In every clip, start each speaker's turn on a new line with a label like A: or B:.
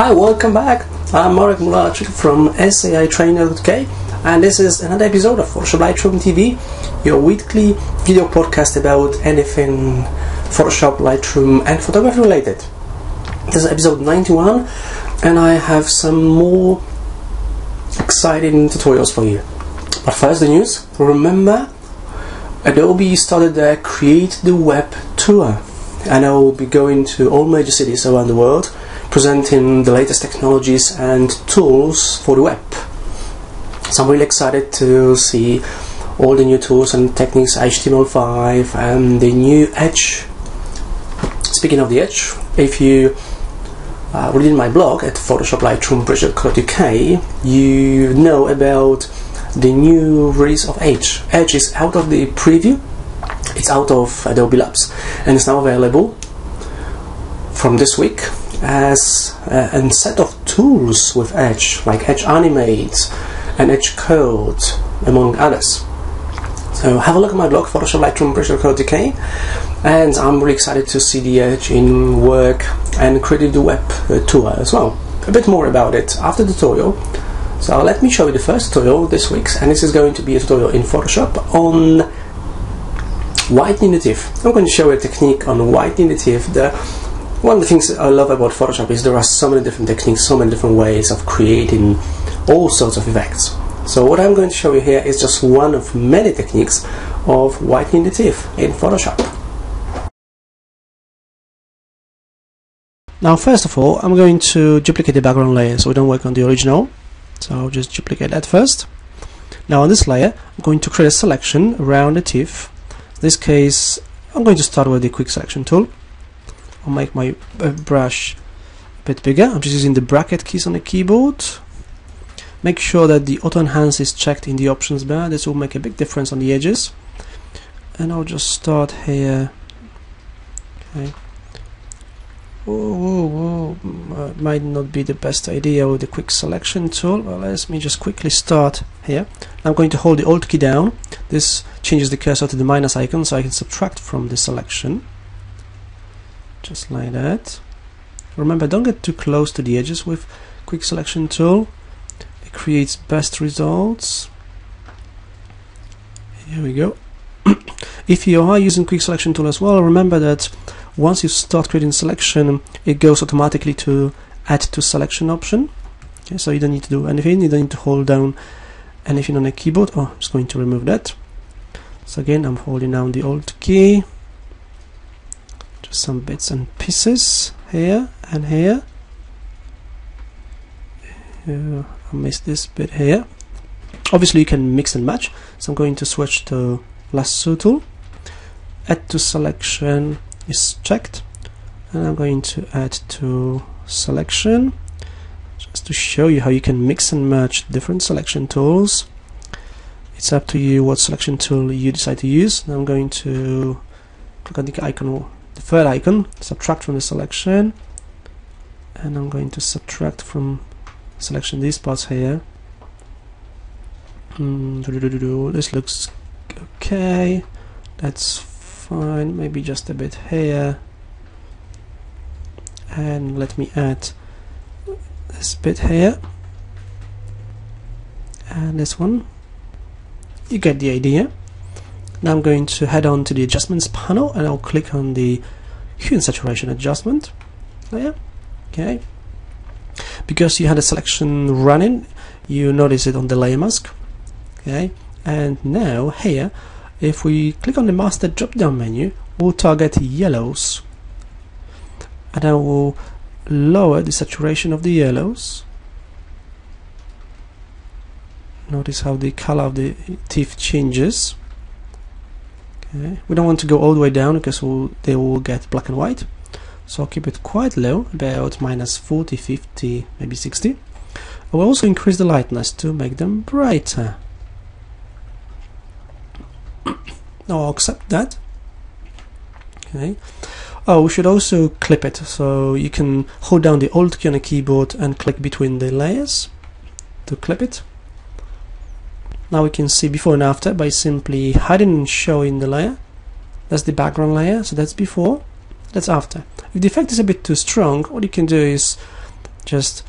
A: Hi, welcome back. I'm Marek Mularczyk from SAItrainer.k, and this is another episode of PhotoshopLightroomTV, your weekly video podcast about anything Photoshop, Lightroom and photography related. This is episode 91 and I have some more exciting tutorials for you. But first the news. Remember, Adobe started their Create the Web tour, and I will be going to all major cities around the world presenting the latest technologies and tools for the web. So I'm really excited to see all the new tools and techniques, HTML5 and the new Edge. Speaking of the Edge, if you read in my blog at PhotoshopLightroomTV, you know about the new release of Edge. Edge is out of the preview, it's out of Adobe Labs, and it's now available from this week as a set of tools with Edge, like Edge Animate and Edge Code, among others. So have a look at my blog, PhotoshopLightroomTV, and I'm really excited to see the Edge in work and Create the Web tour as well. A bit more about it after the tutorial. So let me show you the first tutorial this week, and this is going to be a tutorial in Photoshop on whitening the TIFF. I'm going to show you a technique on whitening the TIFF. One of the things I love about Photoshop is there are so many different techniques, so many different ways of creating all sorts of effects. So what I'm going to show you here is just one of many techniques of whitening the TIFF in Photoshop. Now first of all, I'm going to duplicate the background layer so we don't work on the original. So I'll just duplicate that first. Now on this layer, I'm going to create a selection around the TIFF. In this case, I'm going to start with the quick selection tool. I'll make my brush a bit bigger. I'm just using the bracket keys on the keyboard. Make sure that the auto enhance is checked in the options bar. This will make a big difference on the edges. And I'll just start here. Okay. Whoa. Might not be the best idea with the quick selection tool. Well, let me just quickly start here. I'm going to hold the Alt key down. This changes the cursor to the minus icon so I can subtract from the selection. Just like that. Remember, don't get too close to the edges with quick selection tool. It creates best results. Here we go. If you are using quick selection tool as well, remember that once you start creating selection, it goes automatically to add to selection option. Okay, so you don't need to do anything, you don't need to hold down anything on the keyboard. Oh, I'm just going to remove that. So again, I'm holding down the Alt key. Just some bits and pieces here and here. I missed this bit here. Obviously you can mix and match, so I'm going to switch to lasso tool. Add to selection is checked, and I'm going to add to selection just to show you how you can mix and match different selection tools. It's up to you what selection tool you decide to use. Now I'm going to click on the icon, the third icon, subtract from the selection, and I'm going to subtract from selection these parts here. This looks okay, that's fine, maybe just a bit here, and let me add this bit here and this one. You get the idea. Now I'm going to head on to the adjustments panel and I'll click on the hue and saturation adjustment layer. Okay, because you had a selection running, you notice it on the layer mask. Okay, and now here, if we click on the master drop down menu, we'll target yellows, and I will lower the saturation of the yellows. Notice how the color of the TIFF changes. Okay, we don't want to go all the way down because they will get black and white, so I'll keep it quite low, about minus 40, 50, maybe 60. I will also increase the lightness to make them brighter. Now I'll accept that. Okay. Oh, we should also clip it, so you can hold down the Alt key on the keyboard and click between the layers to clip it. Now we can see before and after by simply hiding and showing the layer. That's the background layer, so that's before, that's after. If the effect is a bit too strong, what you can do is just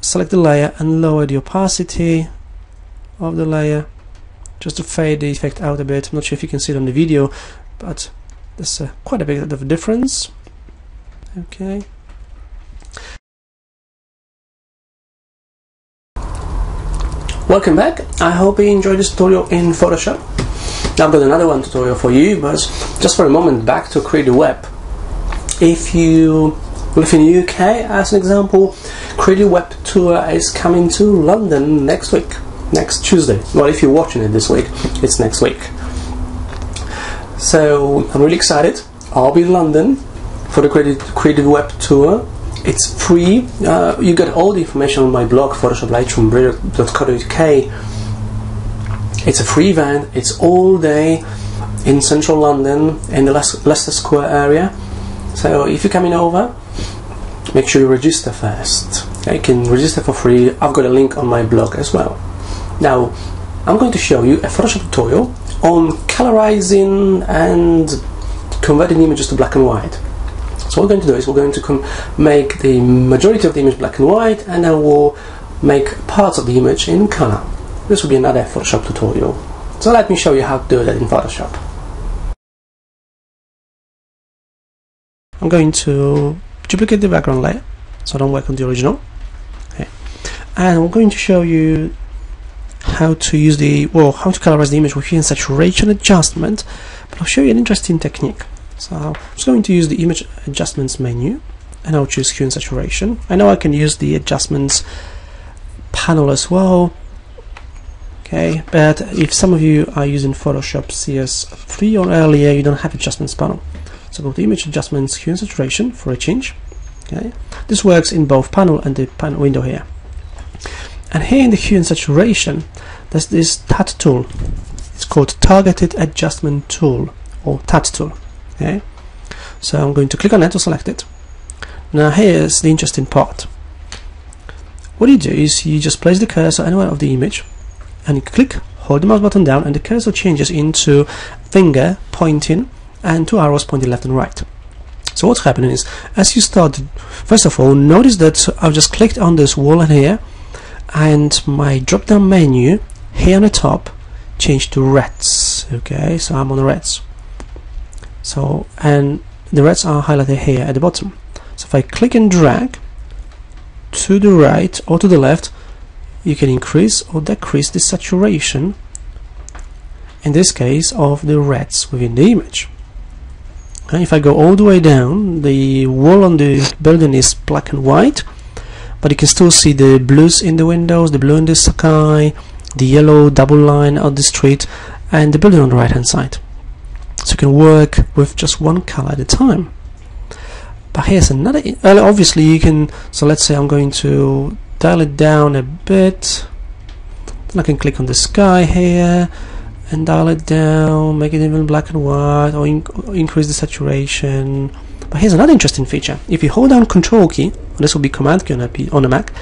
A: select the layer and lower the opacity of the layer just to fade the effect out a bit. I'm not sure if you can see it on the video, but there's quite a bit of a difference. Okay. Welcome back. I hope you enjoyed this tutorial in Photoshop. I've got another one tutorial for you, but just for a moment back to Create the Web. If you live in the UK, as an example, Create the Web tour is coming to London next week, next Tuesday. Well, if you're watching it this week, it's next week. So I'm really excited. I'll be in London for the Create the Web tour. It's free. You get all the information on my blog, PhotoshopLightroomTV.co.uk. It's a free event. It's all day in central London, in the Leicester Square area. So if you're coming over, make sure you register first. You can register for free. I've got a link on my blog as well. Now, I'm going to show you a Photoshop tutorial on colorizing and converting images to black and white. So what we're going to do is we're going to make the majority of the image black and white, and then we'll make parts of the image in color. This will be another Photoshop tutorial. So let me show you how to do that in Photoshop. I'm going to duplicate the background layer so I don't work on the original. Okay. And I'm going to show you how to use how to colorize the image with hue and saturation adjustment, but I'll show you an interesting technique. So I'm just going to use the image adjustments menu, and I'll choose hue and saturation. I know I can use the adjustments panel as well. Okay, but if some of you are using Photoshop CS3 or earlier, you don't have adjustments panel. So go to image adjustments, hue and saturation for a change. Okay, this works in both panel and the panel window here. And here in the hue and saturation, there's this TAT tool. It's called Targeted Adjustment Tool, or TAT tool. Okay, so I'm going to click on it to select it. Now here's the interesting part. What you do is you just place the cursor anywhere of the image, and you click, hold the mouse button down, and the cursor changes into finger pointing and two arrows pointing left and right. So what's happening is, as you start, first of all, notice that I've just clicked on this wall and here, and my drop down menu here on the top changed to reds. Okay, so I'm on the reds. So, and the reds are highlighted here at the bottom. So if I click and drag to the right or to the left, you can increase or decrease the saturation, in this case, of the reds within the image. And if I go all the way down, the wall on the building is black and white, but you can still see the blues in the windows, the blue in the sky, the yellow double line on the street, and the building on the right hand side. So you can work with just one color at a time. But here's another, obviously you can, so let's say I'm going to dial it down a bit, then I can click on the sky here and dial it down, make it even black and white, or increase the saturation. But here's another interesting feature. If you hold down Control key, this will be Command key on a Mac,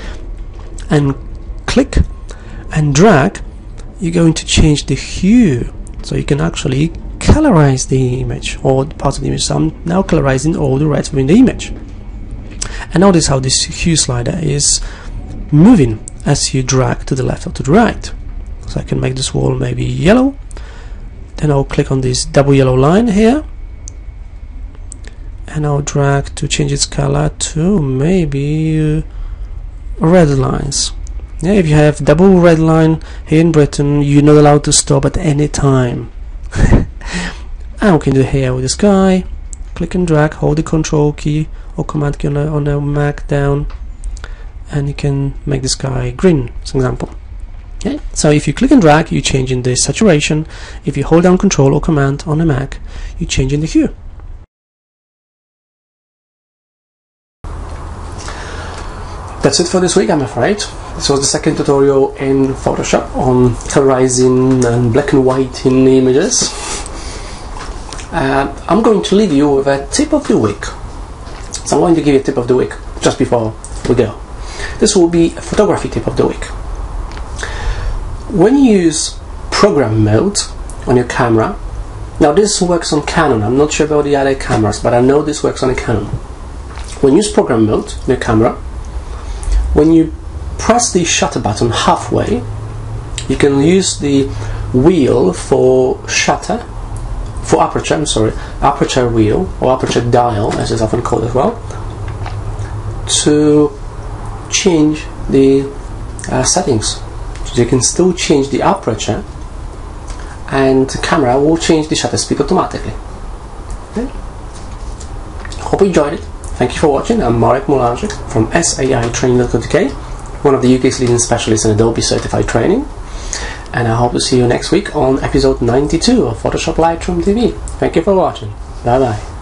A: and click and drag, you're going to change the hue, so you can actually colorize the image or parts of the image. So I'm now colorizing all the reds within the image. And notice how this hue slider is moving as you drag to the left or to the right. So I can make this wall maybe yellow, then I'll click on this double yellow line here, and I'll drag to change its color to maybe red lines. Yeah, if you have double red line here in Britain, you're not allowed to stop at any time. And we can do here with the sky, click and drag, hold the Control key or Command key on a Mac down, and you can make the sky green, for example. Okay, so if you click and drag, you change in the saturation. If you hold down Control or Command on a Mac, you change in the hue. That's it for this week, I'm afraid. This was the second tutorial in Photoshop on colorizing and black and white in images. I'm going to leave you with a tip of the week. So I'm going to give you a tip of the week just before we go. This will be a photography tip of the week. When you use program mode on your camera, now this works on Canon, I'm not sure about the other cameras, but I know this works on a Canon. When you use program mode on your camera, when you press the shutter button halfway, you can use the wheel for shutter, for aperture, aperture wheel, or aperture dial as it's often called as well, to change the settings. So you can still change the aperture, and the camera will change the shutter speed automatically. Okay. Hope you enjoyed it. Thank you for watching. I'm Marek Mularczyk from SAItraining.co.uk, one of the UK's leading specialists in Adobe Certified training, and I hope to see you next week on episode 92 of Photoshop Lightroom TV. Thank you for watching. Bye bye.